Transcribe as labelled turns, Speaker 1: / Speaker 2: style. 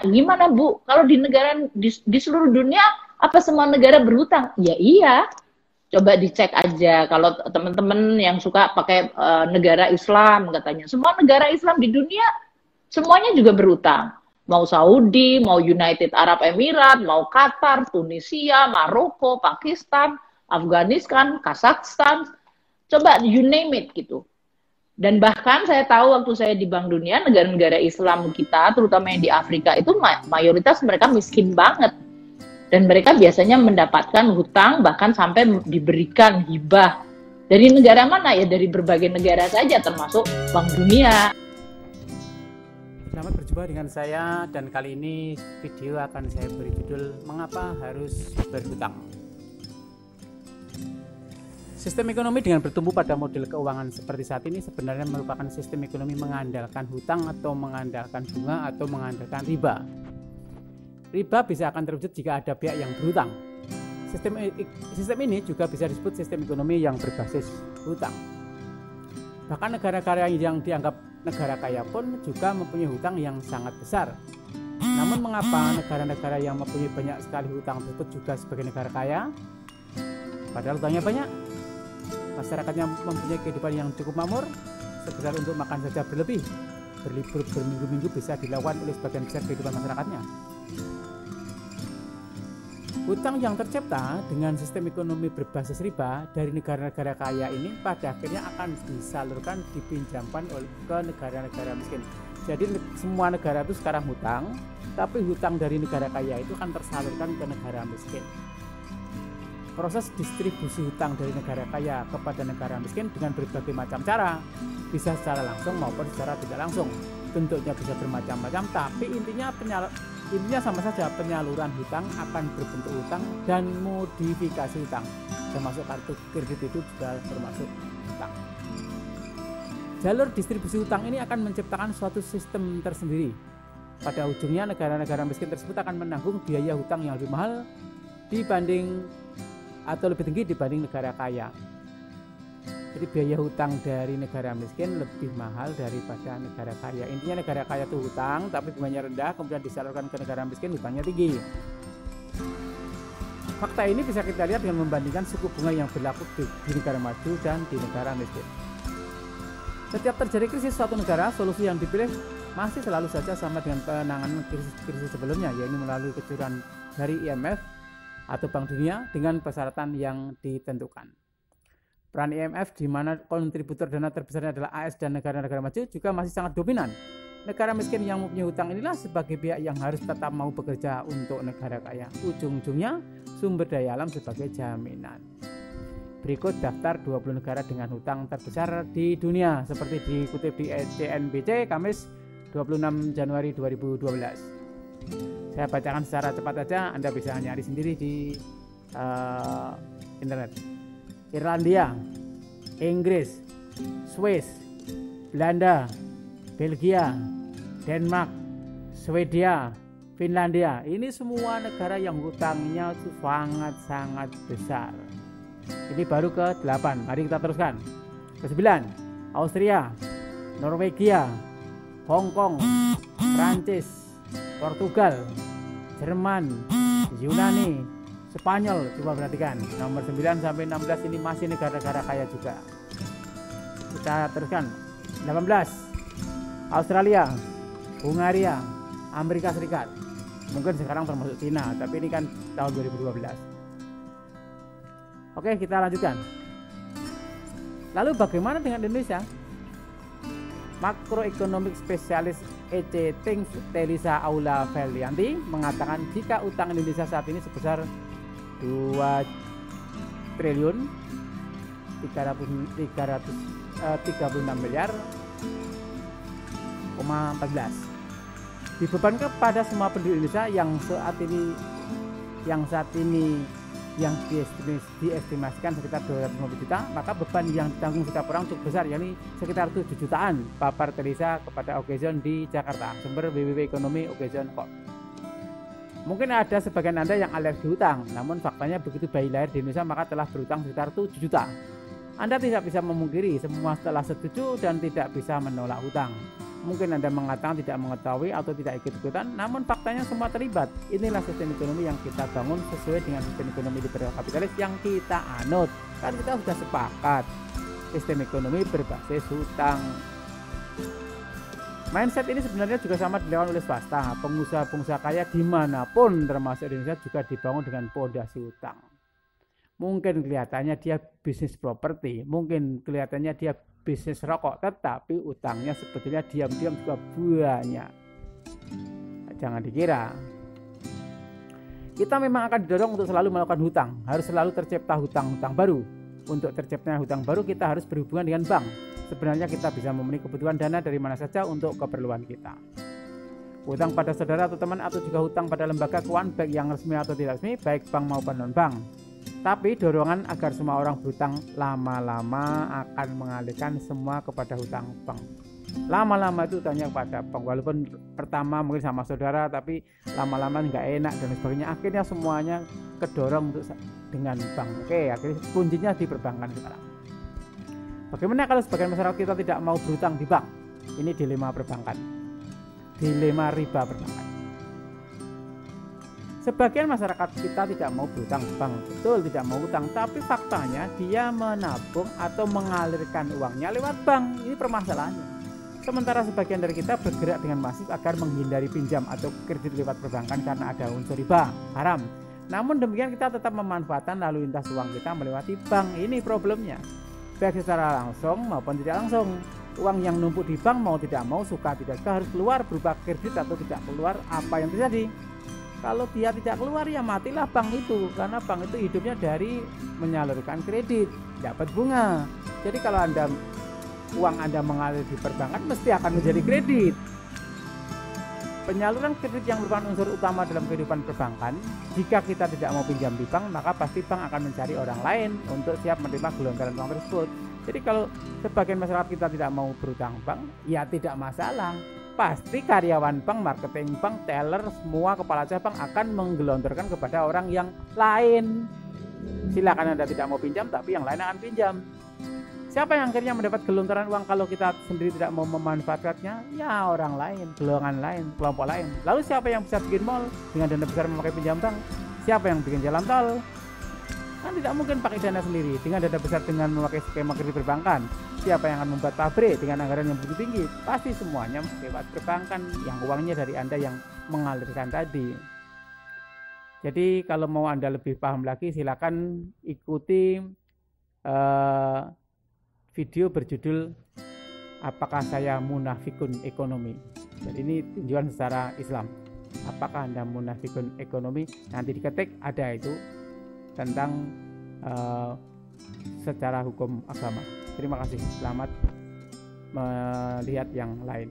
Speaker 1: gimana Bu? Kalau di negara di seluruh dunia apa semua negara berhutang? Ya iya. Coba dicek aja kalau teman-teman yang suka pakai negara Islam katanya. Semua negara Islam di dunia semuanya juga berhutang. Mau Saudi, mau United Arab Emirates, mau Qatar, Tunisia, Maroko, Pakistan, Afghanistan, Kazakhstan. Coba you name it gitu. Dan bahkan saya tahu waktu saya di Bank Dunia, negara-negara Islam kita, terutama yang di Afrika, itu mayoritas mereka miskin banget. Dan mereka biasanya mendapatkan hutang, bahkan sampai diberikan hibah. Dari negara mana? Ya dari berbagai negara saja, termasuk Bank Dunia.
Speaker 2: Selamat berjumpa dengan saya, dan kali ini video akan saya beri judul Mengapa Harus Berhutang. Sistem ekonomi dengan bertumbuh pada model keuangan seperti saat ini sebenarnya merupakan sistem ekonomi mengandalkan hutang atau mengandalkan bunga atau mengandalkan riba. Riba bisa akan terwujud jika ada pihak yang berhutang. Sistem ini juga bisa disebut sistem ekonomi yang berbasis hutang. Bahkan negara-negara yang dianggap negara kaya pun juga mempunyai hutang yang sangat besar. Namun mengapa negara-negara yang mempunyai banyak sekali hutang tersebut juga sebagai negara kaya? Padahal hutangnya banyak. Masyarakatnya mempunyai kehidupan yang cukup makmur, sekedar untuk makan saja berlebih. Berlibur berminggu-minggu bisa dilakukan oleh sebagian besar kehidupan masyarakatnya. Hutang yang tercipta dengan sistem ekonomi berbasis riba dari negara-negara kaya ini pada akhirnya akan disalurkan, dipinjamkan ke negara-negara miskin. Jadi semua negara itu sekarang hutang, tapi hutang dari negara kaya itu akan tersalurkan ke negara miskin. Proses distribusi hutang dari negara kaya kepada negara miskin dengan berbagai macam cara, bisa secara langsung maupun secara tidak langsung. Bentuknya bisa bermacam-macam, tapi intinya sama saja, penyaluran hutang akan berbentuk hutang dan modifikasi hutang, termasuk kartu kredit itu juga termasuk hutang. Jalur distribusi hutang ini akan menciptakan suatu sistem tersendiri. Pada ujungnya negara-negara miskin tersebut akan menanggung biaya hutang yang lebih mahal dibanding atau lebih tinggi dibanding negara kaya. Jadi biaya hutang dari negara miskin lebih mahal daripada negara kaya. Intinya negara kaya itu hutang tapi bunganya rendah, kemudian disalurkan ke negara miskin hutangnya tinggi. Fakta ini bisa kita lihat dengan membandingkan suku bunga yang berlaku di negara maju dan di negara miskin. Setiap terjadi krisis suatu negara, solusi yang dipilih masih selalu saja sama dengan penanganan krisis sebelumnya, yaitu melalui kejuran dari IMF atau Bank Dunia dengan persyaratan yang ditentukan. Peran IMF di mana kontributor dana terbesarnya adalah AS dan negara-negara maju juga masih sangat dominan. Negara miskin yang mempunyai hutang inilah sebagai pihak yang harus tetap mau bekerja untuk negara kaya. Ujung-ujungnya sumber daya alam sebagai jaminan. Berikut daftar 20 negara dengan hutang terbesar di dunia seperti dikutip di CNBC Kamis 26 Januari 2012. Saya bacakan secara cepat saja, Anda bisa nyari sendiri di internet. Irlandia, Inggris, Swiss, Belanda, Belgia, Denmark, Swedia, Finlandia. Ini semua negara yang hutangnya itu sangat-sangat besar. Ini baru ke-8. Mari kita teruskan. Ke-9, Austria, Norwegia, Hong Kong, Prancis, Portugal, Jerman, Yunani, Spanyol. Coba perhatikan, nomor 9 sampai 16 ini masih negara-negara kaya juga. Kita teruskan. 18, Australia, Hungaria, Amerika Serikat. Mungkin sekarang termasuk Cina, tapi ini kan tahun 2012. Oke, kita lanjutkan. Lalu bagaimana dengan Indonesia? Makroekonomik spesialis EC Think Telisa Aula Velianti mengatakan jika utang Indonesia saat ini sebesar 2 triliun 336 miliar 14 dibebankan kepada semua penduduk Indonesia yang diestimasikan sekitar 250 juta, maka beban yang ditanggung setiap orang cukup besar, yakni sekitar 7 jutaan, papar Telisa kepada Okezon di Jakarta. Sumber www Ekonomi Okezon Corp. Mungkin ada sebagian Anda yang alergi hutang, namun faktanya begitu bayi lahir di Indonesia maka telah berhutang sekitar 7 juta. Anda tidak bisa memungkiri semua telah setuju dan tidak bisa menolak hutang. Mungkin Anda mengatakan tidak mengetahui atau tidak ikut-ikutan, namun faktanya semua terlibat. Inilah sistem ekonomi yang kita bangun sesuai dengan sistem ekonomi liberal kapitalis yang kita anut. Kan kita sudah sepakat, sistem ekonomi berbasis hutang. Mindset ini sebenarnya juga sama dilakukan oleh swasta. Pengusaha-pengusaha kaya dimanapun termasuk Indonesia juga dibangun dengan pondasi hutang. Mungkin kelihatannya dia bisnis properti, mungkin kelihatannya dia bisnis rokok, tetapi utangnya sebetulnya diam-diam juga banyak. Jangan dikira. Kita memang akan didorong untuk selalu melakukan hutang, harus selalu tercipta hutang-hutang baru. Untuk terciptanya hutang baru kita harus berhubungan dengan bank. Sebenarnya kita bisa memenuhi kebutuhan dana dari mana saja untuk keperluan kita. Hutang pada saudara atau teman atau juga hutang pada lembaga keuangan baik yang resmi atau tidak resmi, baik bank maupun non-bank. Tapi dorongan agar semua orang berhutang lama-lama akan mengalihkan semua kepada hutang bank. Lama-lama itu hutangnya kepada bank, walaupun pertama mungkin sama saudara, tapi lama-lama nggak enak dan sebagainya. Akhirnya semuanya kedorong untuk dengan bank. Oke, akhirnya kuncinya di perbankan sekarang. Bagaimana kalau sebagian masyarakat kita tidak mau berhutang di bank? Ini dilema perbankan, dilema riba perbankan. Sebagian masyarakat kita tidak mau berhutang bank, betul tidak mau hutang, tapi faktanya dia menabung atau mengalirkan uangnya lewat bank. Ini permasalahannya. Sementara sebagian dari kita bergerak dengan masif agar menghindari pinjam atau kredit lewat perbankan karena ada unsur riba, haram. Namun demikian kita tetap memanfaatkan lalu lintas uang kita melewati bank. Ini problemnya. Baik secara langsung maupun tidak langsung. Uang yang numpuk di bank mau tidak mau, suka tidak suka harus keluar berupa kredit atau tidak keluar, apa yang terjadi? Kalau dia tidak keluar ya matilah bank itu, karena bank itu hidupnya dari menyalurkan kredit, dapat bunga. Jadi kalau uang Anda mengalir di perbankan mesti akan menjadi kredit. Penyaluran kredit yang merupakan unsur utama dalam kehidupan perbankan. Jika kita tidak mau pinjam di bank, maka pasti bank akan mencari orang lain untuk siap menerima gelontoran uang tersebut. Jadi kalau sebagian masyarakat kita tidak mau berutang bank, ya tidak masalah. Pasti karyawan bank, marketing bank, teller, semua kepala cabang akan menggelontorkan kepada orang yang lain. Silakan Anda tidak mau pinjam, tapi yang lain akan pinjam. Siapa yang akhirnya mendapat gelontoran uang kalau kita sendiri tidak mau memanfaatkannya? Ya orang lain, golongan lain, kelompok lain. Lalu siapa yang bisa bikin mall dengan dana besar memakai pinjam bank? Siapa yang bikin jalan tol? Kan tidak mungkin pakai dana sendiri dengan dana besar dengan memakai skema kredit perbankan. Siapa yang akan membuat pabrik dengan anggaran yang begitu tinggi? Pasti semuanya lewat perbankan yang uangnya dari Anda yang mengalirkan tadi. Jadi kalau mau Anda lebih paham lagi, silakan ikuti video berjudul Apakah Saya Munafikun Ekonomi. Jadi ini tinjauan secara Islam. Apakah Anda munafikun ekonomi? Nanti diketik ada itu tentang secara hukum agama. Terima kasih. Selamat melihat yang lain.